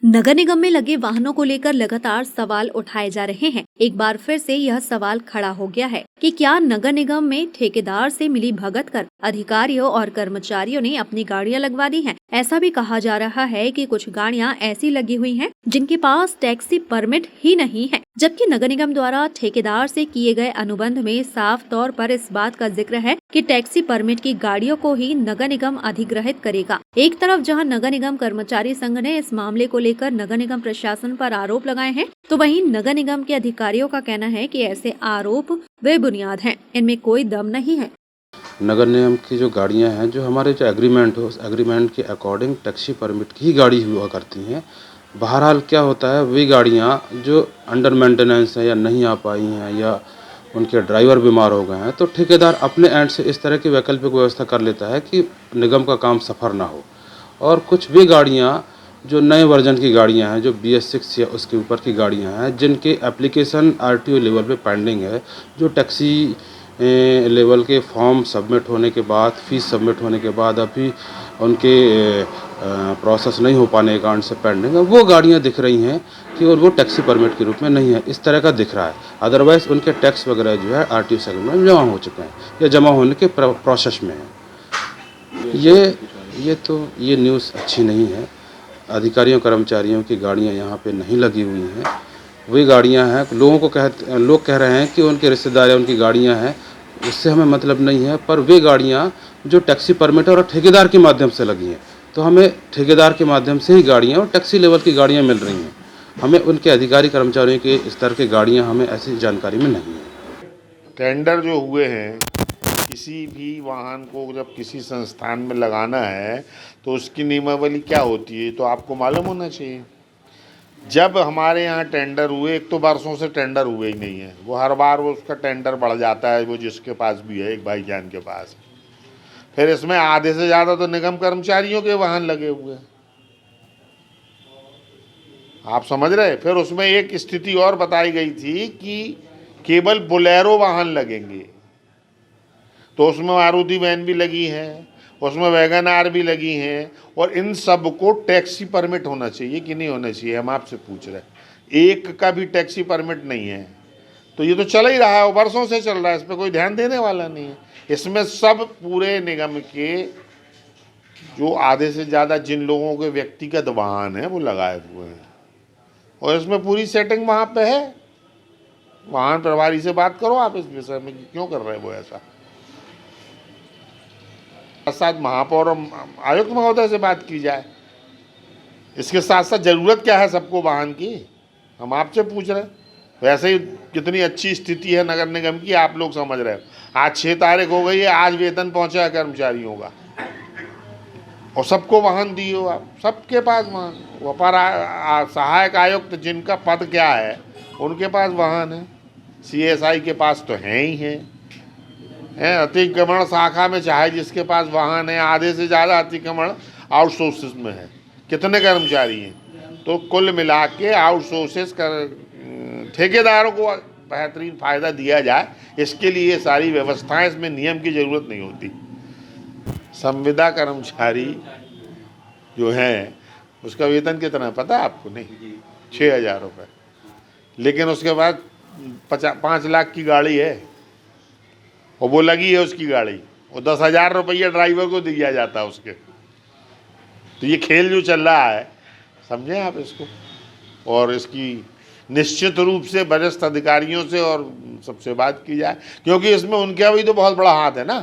नगर निगम में लगे वाहनों को लेकर लगातार सवाल उठाए जा रहे हैं। एक बार फिर से यह सवाल खड़ा हो गया है कि क्या नगर निगम में ठेकेदार से मिली भगत कर अधिकारियों और कर्मचारियों ने अपनी गाड़ियां लगवा दी हैं। ऐसा भी कहा जा रहा है कि कुछ गाड़ियां ऐसी लगी हुई हैं जिनके पास टैक्सी परमिट ही नहीं है, जबकि नगर निगम द्वारा ठेकेदार से किए गए अनुबंध में साफ तौर पर इस बात का जिक्र है कि टैक्सी परमिट की गाड़ियों को ही नगर निगम अधिग्रहित करेगा। एक तरफ जहां नगर निगम कर्मचारी संघ ने इस मामले को लेकर नगर निगम प्रशासन पर आरोप लगाए हैं, तो वहीं नगर निगम के अधिकारियों का कहना है कि ऐसे आरोप बेबुनियाद हैं, इनमें कोई दम नहीं है। नगर निगम की जो गाड़ियां हैं, जो हमारे जो एग्रीमेंट हो, उस एग्रीमेंट के अकॉर्डिंग टैक्सी परमिट की ही गाड़ी हुआ करती हैं। बहरहाल क्या होता है, वही गाड़ियां जो अंडर मेंटेनेंस है या नहीं आ पाई हैं या उनके ड्राइवर बीमार हो गए हैं, तो ठेकेदार अपने एंड से इस तरह की वैकल्पिक व्यवस्था कर लेता है कि निगम का काम सफ़र ना हो। और कुछ भी गाड़ियां जो नए वर्जन की गाड़ियां हैं, जो BS6 या उसके ऊपर की गाड़ियां हैं, जिनके एप्लीकेशन RTO लेवल पे पेंडिंग है, जो टैक्सी लेवल के फॉर्म सबमिट होने के बाद, फीस सबमिट होने के बाद अभी उनके प्रोसेस नहीं हो पाने के कारण से पेंडिंग है, वो गाड़ियां दिख रही हैं कि और वो टैक्सी परमिट के रूप में नहीं है, इस तरह का दिख रहा है। अदरवाइज़ उनके टैक्स वगैरह जो है RTO सेगमेंट में जमा हो चुके हैं या जमा होने के प्रोसेस में है। ये न्यूज़ अच्छी नहीं है। अधिकारियों कर्मचारियों की गाड़ियां यहाँ पे नहीं लगी हुई हैं। वही गाड़ियां हैं, लोग कह रहे हैं कि उनके रिश्तेदार या उनकी गाड़ियां हैं, उससे हमें मतलब नहीं है। पर वे गाड़ियां जो टैक्सी परमिट और ठेकेदार के माध्यम से लगी हैं, तो हमें ठेकेदार के माध्यम से ही गाड़ियां और टैक्सी लेवल की गाड़ियां मिल रही हैं। हमें उनके अधिकारी कर्मचारियों के स्तर की गाड़ियां हमें ऐसी जानकारी में नहीं है। टेंडर जो हुए हैं, किसी भी वाहन को जब किसी संस्थान में लगाना है तो उसकी नियमावली क्या होती है तो आपको मालूम होना चाहिए। जब हमारे यहाँ टेंडर हुए, एक तो वर्षों से टेंडर हुए ही नहीं है, वो हर बार वो उसका टेंडर बढ़ जाता है, वो जिसके पास भी है, एक भाईजान के पास। फिर इसमें आधे से ज़्यादा तो निगम कर्मचारियों के वाहन लगे हुए हैं, आप समझ रहे। फिर उसमें एक स्थिति और बताई गई थी कि केवल बोलेरो वाहन लगेंगे, तो उसमें मारुति वैन भी लगी है, उसमें वैगन आर भी लगी हैं, और इन सब को टैक्सी परमिट होना चाहिए कि नहीं होना चाहिए, हम आपसे पूछ रहे हैं। एक का भी टैक्सी परमिट नहीं है, तो ये तो चल ही रहा है, वर्षों से चल रहा है, इस पर कोई ध्यान देने वाला नहीं है। इसमें सब पूरे निगम के जो आधे से ज़्यादा जिन लोगों के व्यक्तिगत वाहन हैं वो लगाए हुए हैं, और इसमें पूरी सेटिंग वहाँ पे है। वाहन प्रभारी से बात करो आप इस विषय में कि क्यों कर रहे हैं वो ऐसा। साथ महापौर और आयुक्त महोदय से बात की जाए। इसके साथ साथ ज़रूरत क्या है सबको वाहन की, हम आपसे पूछ रहे हैं। वैसे ही कितनी अच्छी स्थिति है नगर निगम की, आप लोग समझ रहे हो। आज 6 तारीख हो गई है, आज वेतन पहुंचा है कर्मचारियों का, और सबको वाहन दिए हो आप, सबके पास वाहन। व्यापार सहायक आयुक्त जिनका पद क्या है उनके पास वाहन है, CSI के पास तो हैं ही हैं। अतिक्रमण शाखा में चाहे जिसके पास वाहन है, आधे से ज़्यादा अतिक्रमण आउटसोर्सेस में है। कितने कर्मचारी हैं, तो कुल मिला के आउटसोर्सेस कर ठेकेदारों को बेहतरीन फ़ायदा दिया जाए, इसके लिए सारी व्यवस्थाएं, इसमें नियम की ज़रूरत नहीं होती। संविदा कर्मचारी जो है उसका वेतन कितना है पता है आपको? नहीं, 6,000 रुपये। लेकिन उसके बाद 5 लाख की गाड़ी है और वो लगी है उसकी गाड़ी, और 10,000 रुपये ड्राइवर को दिया जाता है उसके। तो ये खेल जो चल रहा है, समझें आप इसको, और इसकी निश्चित रूप से वरिष्ठ अधिकारियों से और सबसे बात की जाए, क्योंकि इसमें उनका भी तो बहुत बड़ा हाथ है ना।